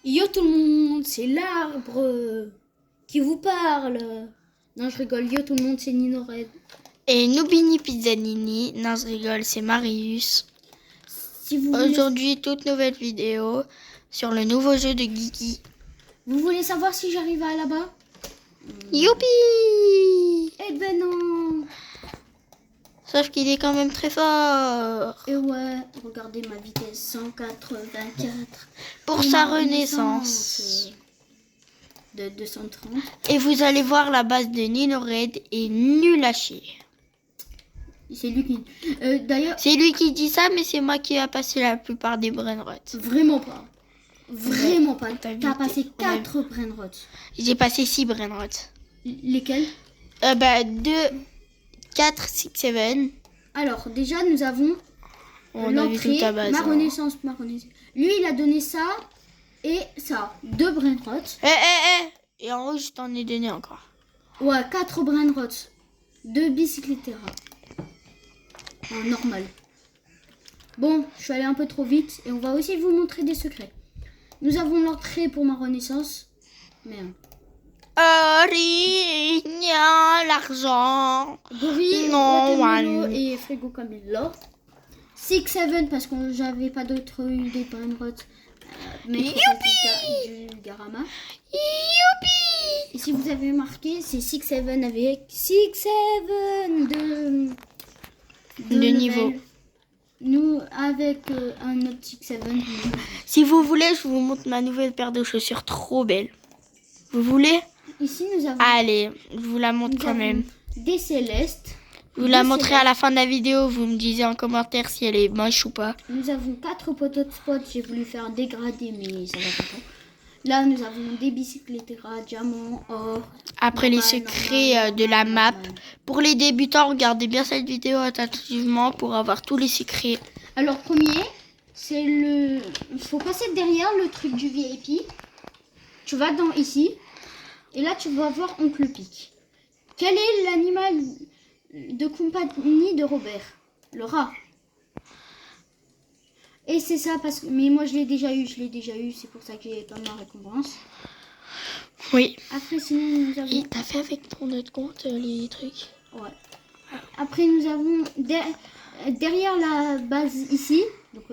Yo tout le monde, c'est l'arbre qui vous parle. Non, je rigole. Yo tout le monde, c'est Nino Red. Et Nubini Pizzanini, non je rigole, c'est Marius. Si vous voulez... Aujourd'hui, toute nouvelle vidéo sur le nouveau jeu de Guigui. Vous voulez savoir si j'arrive à là-bas? Youpi! Eh ben non. Sauf qu'il est quand même très fort. Et ouais, regardez ma vitesse, 184. Pour Et sa ma renaissance. De 230. Et vous allez voir, la base de Nino Red est nulle à chier. C'est lui qui... D'ailleurs... C'est lui qui dit ça, mais c'est moi qui a passé la plupart des brainrots. Vraiment pas. Vraiment pas. T'as T'as vu, passé 4 brainrots. J'ai passé 6 brainrots. Lesquels? 2, 4, 6, 7. Alors, déjà, nous avons On a vu toute ta base. ma renaissance. Lui, il a donné ça et ça. 2 brainrots. Et en haut, je t'en ai donné encore. Ouais, 4 brainrots. 2 bicyclettera. Normal. Bon, je suis allé un peu trop vite et on va aussi vous montrer des secrets. Nous avons l'entrée pour ma renaissance. Merde. Rien, l'argent. Gorille, Non, Watermelon man. et Frigo Camillo. 6-7 parce que j'avais pas d'autres idées pour une grotte. Youpi! Du Garama. Youpi! Et si vous avez marqué, c'est 6-7 avec 6-7 de niveau. level. Nous, avec un autre 6-7. Si vous voulez, je vous montre ma nouvelle paire de chaussures trop belle. Vous voulez? Ici, nous avons, Allez, je vous la montre nous quand avons même. des célestes. Je vous la montrerai à la fin de la vidéo. Vous me disiez en commentaire si elle est moche ou pas. Nous avons 4 poteaux de spot. J'ai voulu faire un dégradé, mais ça va pas. Là, nous avons des bicyclettera, diamants, or. Après les secrets de la map. Pour les débutants, regardez bien cette vidéo attentivement pour avoir tous les secrets. Alors, premier, c'est le... Il faut passer derrière le truc du VIP. Tu vas dans ici. Et là, tu vas voir Oncle Pic. Quel est l'animal de compagnie de Robert? Le rat. Et c'est ça parce que... Mais moi, je l'ai déjà eu. C'est pour ça que j'ai pas ma récompense. Oui. Après, sinon, nous avons... Et t'as fait avec ton autre compte les trucs? Ouais. Après, nous avons derrière la base ici. Donc,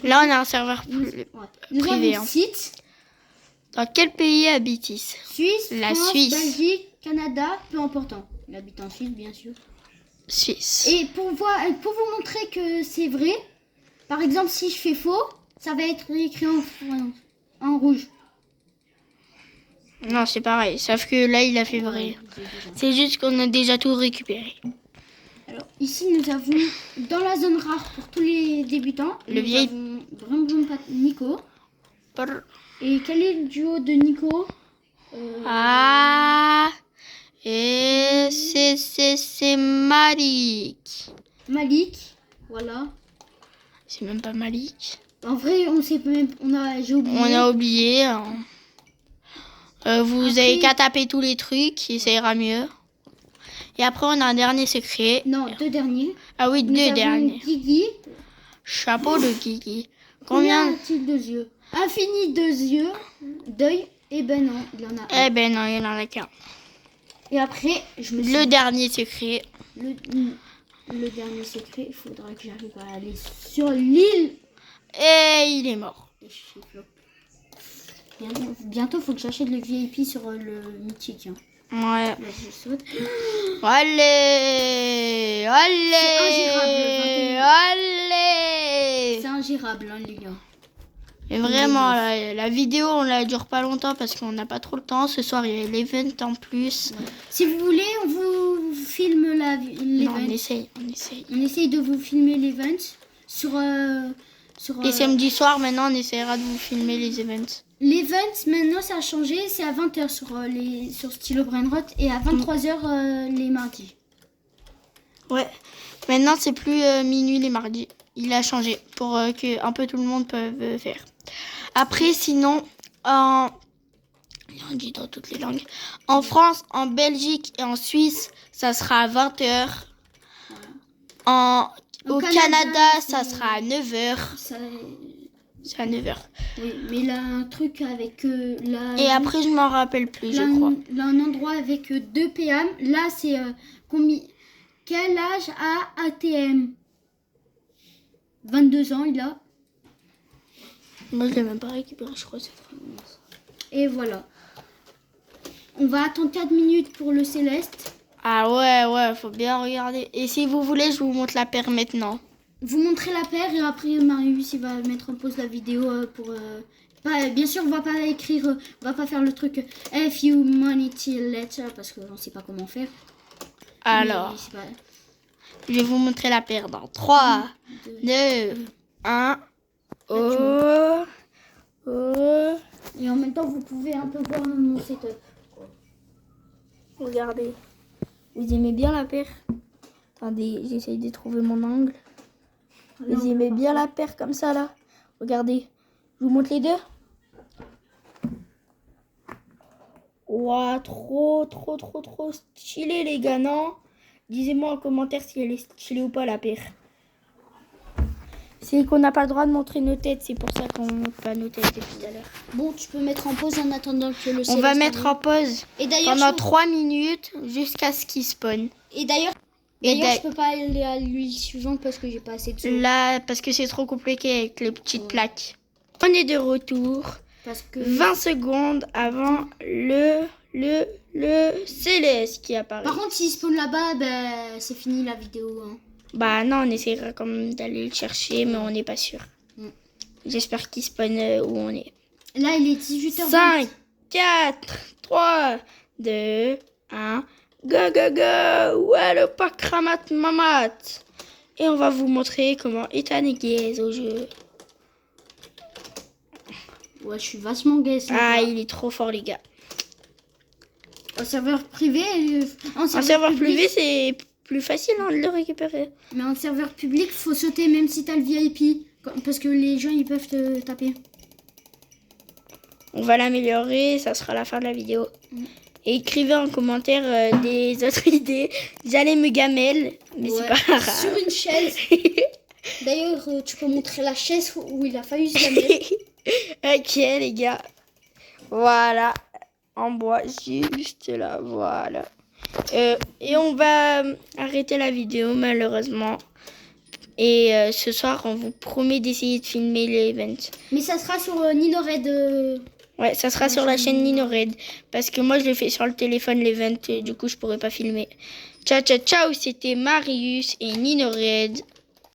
Là, on a un serveur nous privé. avons site. Dans quel pays habite-t-il? Suisse, La France, Suisse. Belgique, Canada, peu important. Il habite en Suisse, bien sûr. Suisse. Et pour vous montrer que c'est vrai, par exemple, si je fais faux, ça va être écrit en rouge. Non, c'est pareil. Sauf que là, il a fait vrai. C'est juste qu'on a déjà tout récupéré. Alors, ici, nous avons, dans la zone rare pour tous les débutants, Le nous vieil... avons vraiment pas Nico. Et quel est le duo de Nico? Et c'est Malik. Malik, voilà. C'est même pas Malik. En vrai, on sait même, j'ai oublié. On a oublié. Hein. Vous Après... avez qu'à taper tous les trucs et ça ira mieux. Et après, on a un dernier secret. Non, 2 derniers. Ah oui, Nous 2 avons derniers. Guigui. Chapeau de Guigui. Combien a-t-il de yeux? Infini 2 yeux. D'œil. Eh ben non, il en a un. Eh ben non, il en a qu'un. Et après, Le dernier secret. Le dernier secret, il faudra que j'arrive à aller sur l'île. Et il est mort. Bientôt, il faut que j'achète le VIP sur le mythique. Hein. Ouais. Là, je saute. Allez, allez, allez. C'est ingérable, hein, les gars. Et vraiment, la vidéo, on la dure pas longtemps parce qu'on n'a pas trop le temps. Ce soir, il y a l'event en plus. Ouais. Si vous voulez, on vous filme l'event. On essaye. On essaye de vous filmer l'event sur... Et samedi soir, maintenant, on essaiera de vous filmer les events. L'event, maintenant, ça a changé. C'est à 20h sur Stylo Brainrot et à 23h les mardis. Ouais. Maintenant, c'est plus minuit les mardis. Il a changé pour que un peu tout le monde peut faire. Après, sinon, on dit dans toutes les langues. En France, en Belgique et en Suisse, ça sera à 20h. Au Canada, ça sera à 9h. C'est à 9h. Oui, mais il a un truc avec Et après, je m'en rappelle plus, je crois. là, un endroit avec 2 PM. Là, c'est quel âge a ATM? 22 ans, il a. Moi, je l'ai même pas récupéré, je crois. Et voilà. On va attendre 4 minutes pour le céleste. Ah ouais, faut bien regarder. Et si vous voulez, je vous montre la paire maintenant. Vous montrez la paire et après Marius il va mettre en pause la vidéo pour... bien sûr, on va pas écrire, on va pas faire le truc F Humanity Letter parce qu'on sait pas comment faire. Alors, je vais vous montrer la paire dans 3, 2, 1. Oh. Et en même temps, vous pouvez un peu voir mon setup. Regardez. Vous aimez bien la paire? Attendez, j'essaye de trouver mon angle. Vous aimez bien la paire comme ça là? Regardez. Je vous montre les deux. Ouah, trop stylé les gars, non? Dites-moi en commentaire si elle est stylée ou pas la paire. C'est qu'on n'a pas le droit de montrer nos têtes, c'est pour ça qu'on ne montre pas nos têtes depuis tout à l'heure. Bon, tu peux mettre en pause en attendant que le On va mettre en pause pendant 3 minutes jusqu'à ce qu'il spawn. Et d'ailleurs, je peux pas aller à l'huile suivante parce que j'ai pas assez de sous. Là, parce que c'est trop compliqué avec les petites plaques. On est de retour. Parce que 20 secondes avant le céleste qui apparaît. Par contre, s'il spawn là-bas, ben, c'est fini la vidéo. Hein. Bah non, on essaiera quand même d'aller le chercher, mais on n'est pas sûr. J'espère qu'il spawn où on est. Là, il est 18h20. 5, 4, 3, 2, 1. Go, go, go! Ouais, le pack ramat mamat! Et on va vous montrer comment Ethan est gaze au jeu. Ouais, je suis vachement gaze. Ah, il est trop fort, les gars. En serveur privé, en serveur privé, c'est plus facile de le récupérer. Mais en serveur public, faut sauter même si t'as le VIP. Parce que les gens, ils peuvent te taper. On va l'améliorer, ça sera la fin de la vidéo. Et écrivez en commentaire des autres idées. J'allais me gamelle, mais c'est pas grave. Sur une chaise. D'ailleurs, tu peux montrer la chaise où il a failli se gameler. Ok, les gars. Voilà. En bois, juste là, voilà. Et on va arrêter la vidéo, malheureusement. Et ce soir, on vous promet d'essayer de filmer l'event. Mais ça sera sur Ninored. Ouais, ça sera sur la chaîne Ninored. Parce que moi, je l'ai fait sur le téléphone, l'event. Du coup, je pourrais pas filmer. Ciao, ciao, ciao. C'était Marius et Ninored.